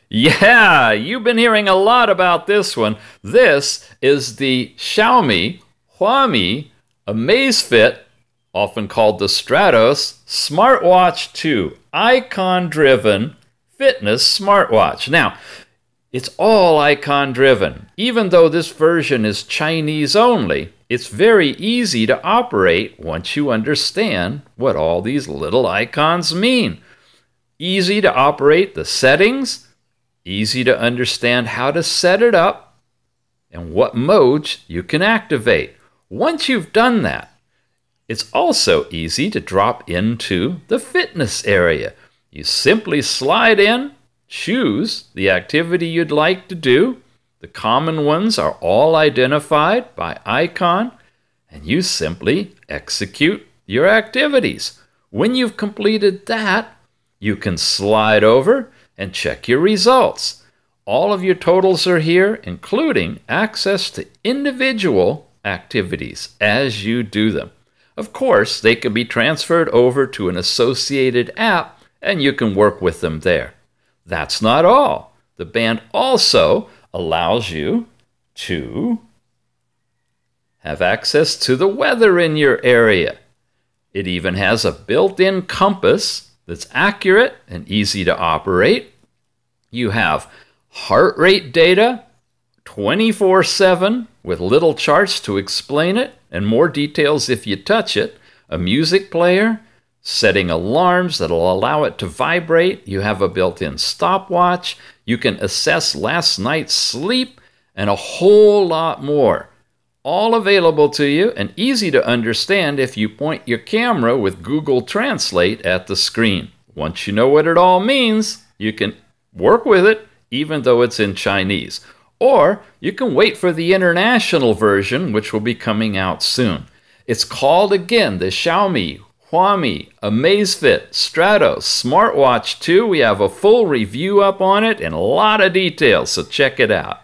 Yeah, you've been hearing a lot about this one. This is the Xiaomi Humai AMAZFIT, often called the Stratos, Smartwatch 2, icon-driven fitness smartwatch. Now, it's all icon-driven. Even though this version is Chinese only, it's very easy to operate once you understand what all these little icons mean. Easy to operate the settings, easy to understand how to set it up, and what modes you can activate. Once you've done that, it's also easy to drop into the fitness area. You simply slide in, choose the activity you'd like to do. The common ones are all identified by icon, and you simply execute your activities. When you've completed that, you can slide over and check your results. All of your totals are here, including access to individual activities as you do them. Of course, they can be transferred over to an associated app, and you can work with them there. That's not all. The band also allows you to have access to the weather in your area. It even has a built-in compass that's accurate and easy to operate. You have heart rate data 24/7 with little charts to explain it and more details if you touch it. A music player, setting alarms that'll allow it to vibrate. You have a built-in stopwatch. You can assess last night's sleep and a whole lot more. All available to you and easy to understand if you point your camera with Google Translate at the screen. Once you know what it all means, you can work with it even though it's in Chinese. Or you can wait for the international version, which will be coming out soon. It's called, again, the Xiaomi Humai AMAZFIT STRATOS Smartwatch 2. We have a full review up on it and a lot of details, so check it out.